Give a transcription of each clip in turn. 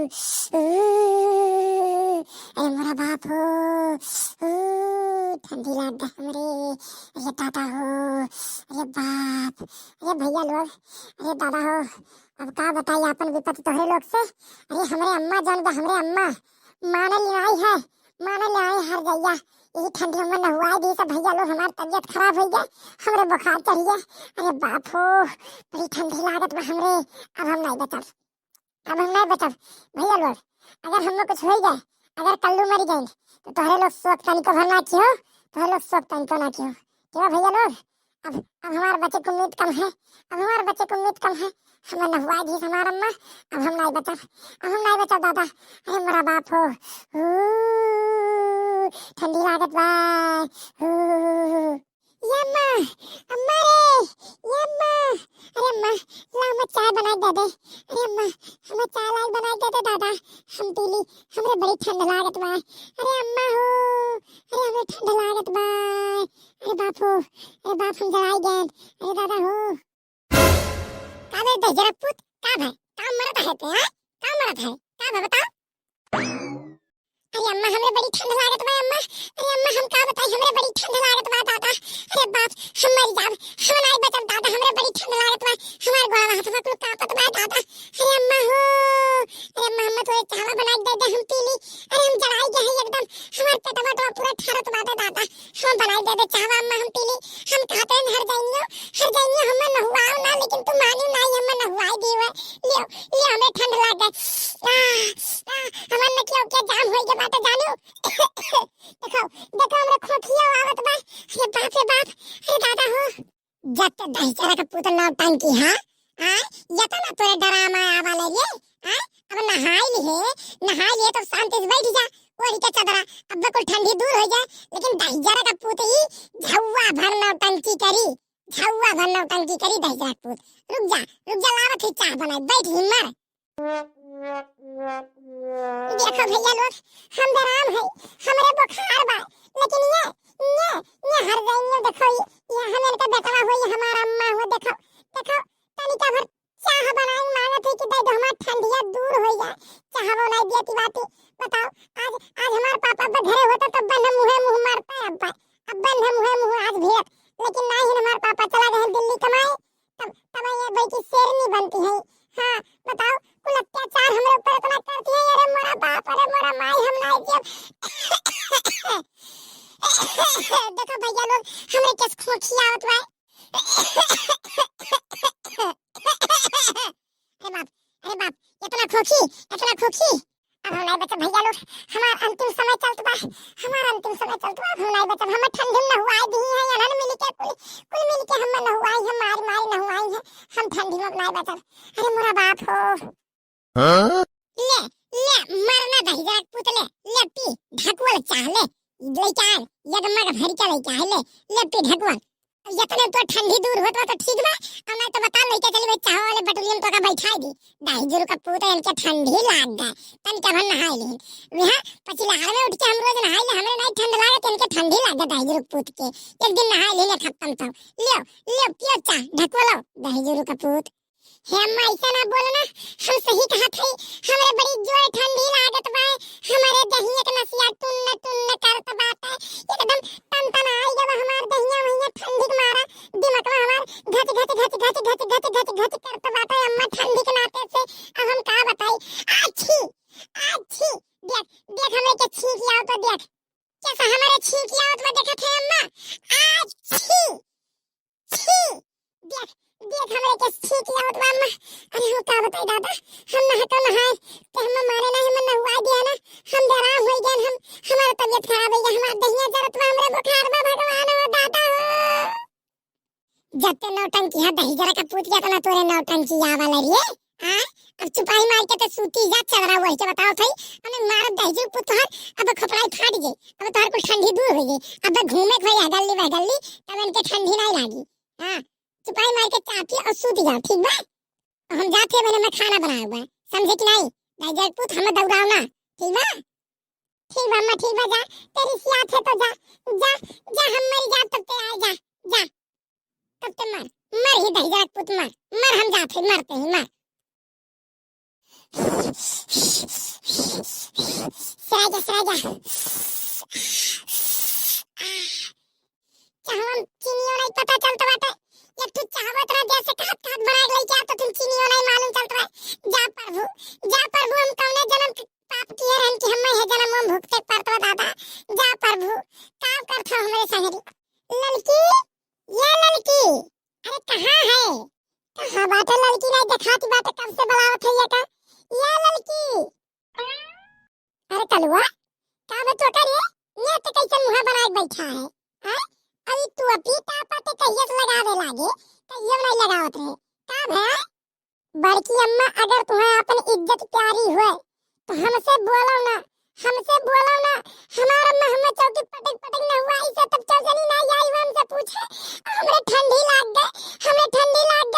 अरे मोरा बाप हो, ठंडी लाग गई हमरे। अरे दादा हो, अरे बाप, अरे भैया लोग, अरे दादा हो, अब का बताइए अपन विपत्ति तोहरे लोग से। अरे हमरे अम्मा जान बा, हमरे अम्मा माने ले आई है, माने ले आई हर जइया। यही ठंडी में नहुआ दी सब भैया लोग, हमारी तबीयत खराब हो गई, हमरे बुखार चढ़ गया। अरे बाप हो, बड़ी ठंडी लागत बा हमरे। अब हम नहीं बचब, अब हम नहीं बचब भैया लोग। अगर हम लोग कुछ हो गए, अगर कल्लू मर गए, तो तोहरे लोग शोक तनिको भर ना कियो, तोहरे लोग शोक तनिको ना कियो, क्यों भैया लोग। अब हमारे बच्चे को उम्मीद कम है, अब हमारे बच्चे को उम्मीद कम है। हमें नहुआ दी हमारा अम्मा, अब हम नहीं बचब, अब हम नहीं बचब दादा। अरे मेरा बाप हो, ठंडी लागत बा। ये अम्मा, अम्मा रे, ये अम्मा, अरे अम्मा ला मैं चाय बना दे दे। अरे अम्मा हमें चाय ला बना दे दे दादा, हम पी ली, हमरे बड़ी ठंड लागत बा। अरे अम्मा हो, अरे हमें ठंड लागत बा। अरे बाप हो, अरे बाप हम जलाई गए। अरे दादा हो, का बे दहजरा पुत, का भाई का मरत है ते, हां का मरत है, का बा बताओ। अरे अम्मा हमें बड़ी ठंड लागत बा अम्मा। अरे अम्मा हम का बताई, हमरे बड़ी ठंड लागत बा दादा। अरे बाप हम मर जाब, हम नहीं बचब दादा, हमरे बड़ी ठंड लागत बा, हमार गोड़ा हाथ कुल कांपत बा दादा। अरे अम्मा हो, अरे अम्मा हम तो चावा बना दे दे, हम पी ली। अरे हम जलाई गए हैं एकदम, हमार पेटवा तो पूरा ठरत बा दादा, हम बनाई दे दे चावा अम्मा, हम पी ली। हम कहते हैं हर जाइनियो हम नहुआओ ना, लेकिन तुम मानी नहीं, हम नहुआई दी है। लियो लियो हमें ठंड लाग गई, हमन ने क्यों क्या जाम हो गया बात जानू। देखो देखो हमरे खोखिया आवत बा। अरे बाप रे बाप, अरे दादा हो, जब तक दहचरा का पुतल ना टांग की हां हां, ये तो ना तोरे डरामा आवाले रे। हां अब नहाई ली है, नहाई लिए तो शांति से बैठ जा, ओरी के चदरा अब बिल्कुल ठंडी दूर हो जाए। लेकिन दहचरा का पुत ही झौवा भर नौटंकी करी, झौवा भर नौटंकी करी दहचरा का पुत। रुक जा लावत ही चाय बनाई, बैठ ही मर। देखो भैया लोग, हम डराम है, हमरे बुखार बा, लेकिन ये हर जाइयो देखो, ये हमें का बेटवा हो, ये हमारा अम्मा हो। देखो देखो तनिका भर चाह बनाई मांगत है कि दे दो, हमार ठंडिया दूर हो जाए। चाह बनाई देती बाती बताओ। आज हमार पापा पे घरे होता तो बन मुंह मारता है अब बन मुंह आज भेट, लेकिन नहीं हमार पापा चला गए दिल्ली कमाए, तब ये भाई की शेरनी बनती है। हाँ बताओ, कुल अत्याचार हमरे ऊपर इतना करती है। अरे मोरा बाप, अरे मोरा माई, हम नहीं जब। देखो भैया लोग, हमरे किस खोखी आवत बा। अरे बाप इतना खोखी। अब हम नहीं बचब भैया लोग, हमार अंतिम समय चलत बा, हमार अंतिम समय चलत बा। हम नहीं बचब, हम ठंडी में नहुआई दी है, अनन मिल के कुल मिल के हम नहुआई, हम मारी नहुआई है, हम ठंडी में नहीं बचब। अरे मोरा बाप हो, ले मरना दहजरा पुतले, ले पी ढकवल चाह ले, लेचार यगमग भर के ले पी ढकवल। यतने तो ठंडी दूर होत बा तो ठीक बा, और मैं तो बता नहीं के चली भाई चाह वाले बटुलियन तो का बैठाई दी। दहजरू का पुत इनके ठंडी लाग गए, तन के भन नहाई ली वहां पछिला हाल में उठ के हम रोज नहाई ले, हमरे नहीं ठंड लागत, इनके ठंडी लाग गए दहजरू पुत के। एक दिन नहाई ले खत्म तो लियो पियो चाह ढकवलो दहजरू का पुत। हे अम्मा ऐसा ना बोलना, हम सही कहा थे, हमरे बड़ी जोर ठंडी लागत बा, हमारे दहिया के नसिया टुन्न करत बाटे, एकदम टन आई जब हमार दहिया वहिया ठंडी के मारा दिमागवा हमार घच करत बाटे अम्मा ठंडी के नाते से। अब हम का बताई, आछी देख हमें के छींक आओ तो देख कैसा हमारे छींक आओ तो देखत है अम्मा, आछी देख हमें के छींक आओ तो अम्मा। अरे हम का बताई दादा, हम नहा तो नहाए तो हम मारे ना, हम नहुआ दिया ना, हम डराम हो गए, हम हमारा तबीयत खराब हो गया, हमार दहिया जरत में हमरे बुखार बा भगवान हो दादा हो। जब ते नौटंकी है दहजरा का पूत गया तो ना तोरे नौटंकी आवाला रे। हां अब चुपाई मार के तो सूती जा चलरा वही के बताओ थई, हमने मार दहजर पुत हर अब खपराई फाट गई, अब तोहर को ठंडी दूर हो गई, अब घूमे खोई हगल्ली तब इनके ठंडी नहीं लागी। हां चुपाई मार के चापी और सूती जाओ ठीक बा। हम जाते मैंने मैं खाना बनाया हुआ है, समझे कि नहीं दहजर पुत, हम दौड़ाओ ना ठीक बा। ठीक बा अम्मा, ठीक बा, जा तेरी सियात है तो जा हम मर जा तब ते आ जा तब ते मर ही दहजरा पुत मर हम जाते मरते ही मर। सराजा सराजा चाहम चीनियो नहीं पता चलता बाटे एक तू चाहवत रह जैसे खात खात बना ले क्या तो तुम चीनियो नहीं मालूम चलता है जा प्रभु हम कौने जन्म के पाप किए रहन कि हम है जन्म हम भुगते पड़तो दादा जा प्रभु काम करता हमारे संगरी लड़की ये लड़की अरे कहाँ है कहाँ बाटे लड़की नहीं दिखाती बाटे कब से बुलावत है ये का ये लड़की अरे कलुआ का बे तो करे ये तो कैसे मुंह बनाए बैठा है हैं अभी तू अपनी तापा तो कहिए लगा दे लागे कहिए नहीं लगावत रहे का है बड़की अम्मा अगर तुम्हें अपनी इज्जत प्यारी हुए तो हमसे बोलो ना हमारा अम्मा हमें चौकी पटक पटक न हुआ इसे तब चौजनी ना आई वो हमसे पूछे हमरे ठंडी लाग गए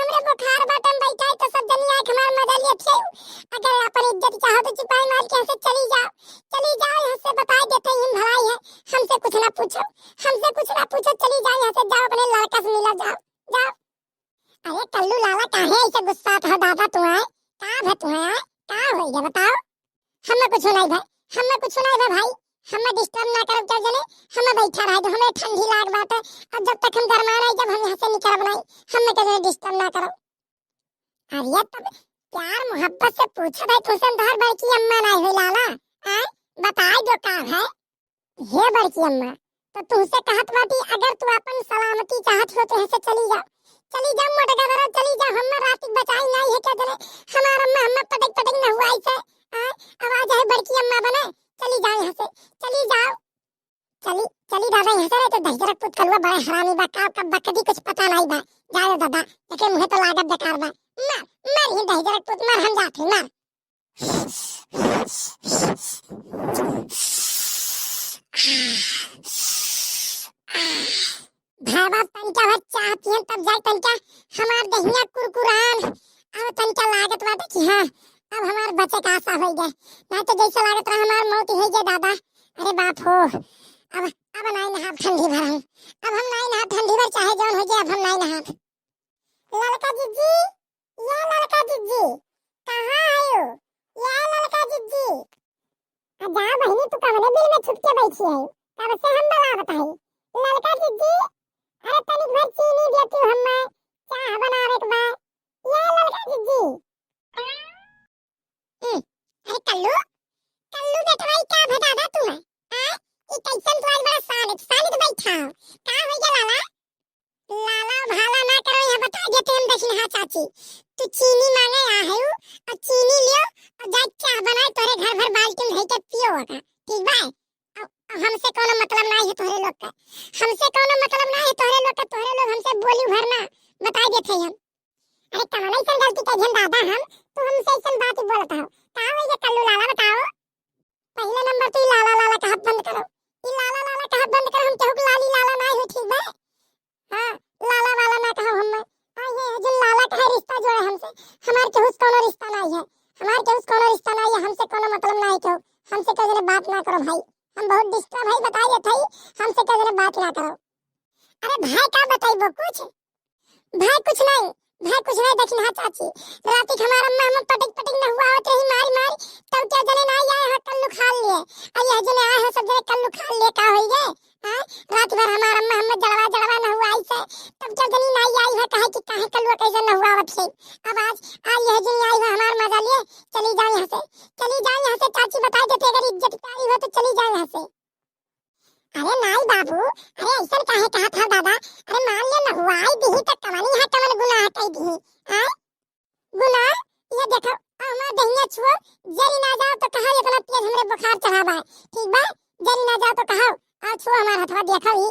हमरे बुखार बाटम बैठा तो सब जनी आके हमार मजा लिए थे अगर अपन इज्जत चाहो तो चुपाई मार के ऐसे चली जाओ यहाँ से बता देते हैं भलाई है हमसे कुछ ना पूछो चली जाओ यहाँ से जाओ अपने लड़का से मिला जाओ अरे कल्लू लाला काहे ऐसे गुस्सा था दादा तुम्हें का हो गया बताओ हमें कुछ नहीं भाई हमें डिस्टर्ब ना करो चल जने हमें बैठा रहे तो हमें ठंडी लाग बात है और जब तक हम गरमा नहीं जब हम यहाँ से निकल नहीं हमें कभी डिस्टर्ब ना करो अरे तब प्यार मोहब्बत से पूछा भाई तुमसे बाहर बड़की अम्मा नहीं हुई लाला बताए जो काम है ये बड़की अम्मा तो तुमसे कहत बाटी अगर तू अपन सलामती चाहत हो तो ऐसे चली जाओ मोटका बरा चली जाओ हम रात बचाई नहीं है क्या जने हमारा अम्मा हमें पटक न हुआ ऐसे आवाज है बड़की अम्मा बने चली जाओ यहाँ से चली दादा यहाँ से तो दहजरक पुत कलुआ बड़ा हरामी बा का कब बकदी कुछ पता नहीं बा जाओ दादा लेकिन मुझे तो लागत बेकार बा मर ही दहजरक पुत मर हम जाते मर भावा तंचा भर चाह पियन तब जाए तंचा हमार दहिया कुरकुरान अब तंचा लागत बाटे कि हां अब हमार बचे का आशा हो गए ना तो जैसे लागत रहा हमार मौत हो गए दादा अरे बाप हो अब नहीं नहा ठंडी भर हम अब हम नहीं नहा ठंडी भर चाहे जौन हो जाए अब हम नहीं नहा लड़का जिज्जी कहाँ है यो ये लड़का जिज्जी जा बहनी तू कमरे बिल में छुप के बैठी है तब से हम बला बताई लड़का जिज्जी अरे तनिक भर चीनी देती हूं हम चाह बनावे के बाद ये लड़का जिज्जी अरे कल्लू बेटवाई क्या भगादा तुम्हें हां ये कैसन तो आज बड़ा सालित बैठा का हो गया लाला भाला ना करो यहां बता देते हम दक्षिण हां चाची तू चीनी मांगे आ है और चीनी लियो और जा चाह बनाए तोरे घर भर बाल्टी में के पियो का ठीक बा हमसे कोनो मतलब नहीं है तोरे लोग का तोरे लोग हमसे बोली भरना बता देते हम अरे कमाल ऐसा गलती कर झन दादा हम तू हमसे ऐसा बात बोलता हो का हो ये कल्लू लाला बताओ पहले नंबर तो लाला का हाथ बंद करो ये लाला का हाथ बंद कर हम केहू लाली लाला नहीं हो ठीक बा हां लाला वाला ना कहो हम ये जो लाला का रिश्ता जोड़े हमसे हमार केहू कोनो रिश्ता नहीं है हमसे कोनो मतलब नहीं केहू हमसे कजने बात ना करो भाई हम बहुत डिस्टर्ब है बता देते ही हमसे कजने बात ना करो अरे भाई का बताइबो कुछ नहीं दक्षिण हां चाची रात की हमारा अम्मा हम पटक न हुआ होते ही मारी तब क्या जने ना आए हैं कल्लू खा लिए और ये जने आए हैं सब जने कल्लू खा लिए का होई गए हां रात भर हमारा अम्मा हम जड़वा न हुआ ऐसे तब क्या जने ना आई है काहे कि काहे कल्लू कैसे न हुआ होते अब आज ये जने आई है हमार मजा लिए चली जाओ यहां से चाची बता देते अगर इज्जत प्यारी हो तो चली जाओ यहां से अरे नहीं बाबू अरे ऐसा काहे कहा था दादा अरे मान लिया न हुआ आई दी तक कमानी है कमन गुनाह कई दी हां गुनाह ये देखो हमार दहिया छुओ जरी ना जाओ तो कहा इतना तेज हमरे बुखार चढ़ावा है ठीक बा जरी ना जाओ तो कहो आ छुओ हमार हथवा देखो ही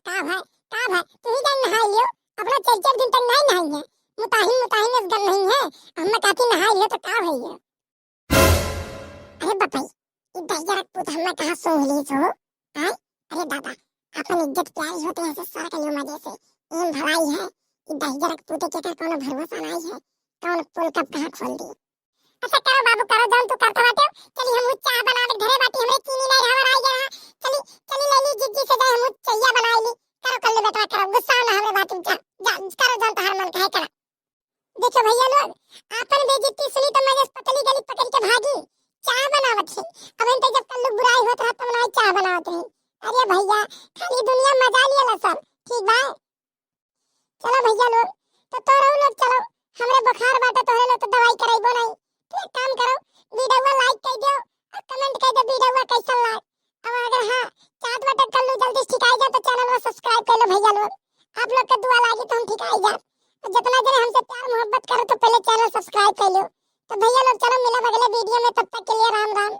का भाई तू ही जान नहा लियो अपना 4 दिन तक नहीं नहाई है मुताहिन इस गन नहीं है हम काफी नहा लियो तो का भई है अरे बपाई ई दहिया पुत हम कहां सो ली सो हां अरे दादा अपन इज्जत प्यारी होते हैं सारा के मजे से एम भलाई है कि दहजरक पूते के कोनो भरोसा नहीं है कौन पुल कब कहां खोल दी अच्छा करो बाबू करो जान तू करता बाटे चली हम चाह बना के घरे बाटी हमरे चीनी नहीं हवर आई गया चली ले ली जिद्दी से जाए हम चाहिए बनाई ली करो कल्लू बेटा करो गुस्सा ना हमरे बात जा करो जान तो हर मन कहे करा देखो भैया लोग आपन बेइज्जती सुनी तो मैं पतली गली पकड़ के भागी सब ठीक बा। चलो भैया लोग, तो तोरो लोग चलो, हमरे बुखार बाटे तोरे लोग तो दवाई कराइबो नहीं। तो एक काम करो, वीडियो लाइक कर दो और कमेंट कर दो वीडियो कैसा लगा। अब अगर हाँ चाहत बाटे कर लो जल्दी ठीक आई जा तो चैनल को सब्सक्राइब कर लो भैया लोग। आप लोग के दुआ लागी तो हम ठीक आई जा। और जितना जने हमसे प्यार मोहब्बत करो तो पहले चैनल सब्सक्राइब कर लो। तो भैया लोग चलो मिला अगले वीडियो में, तब तक के लिए राम राम।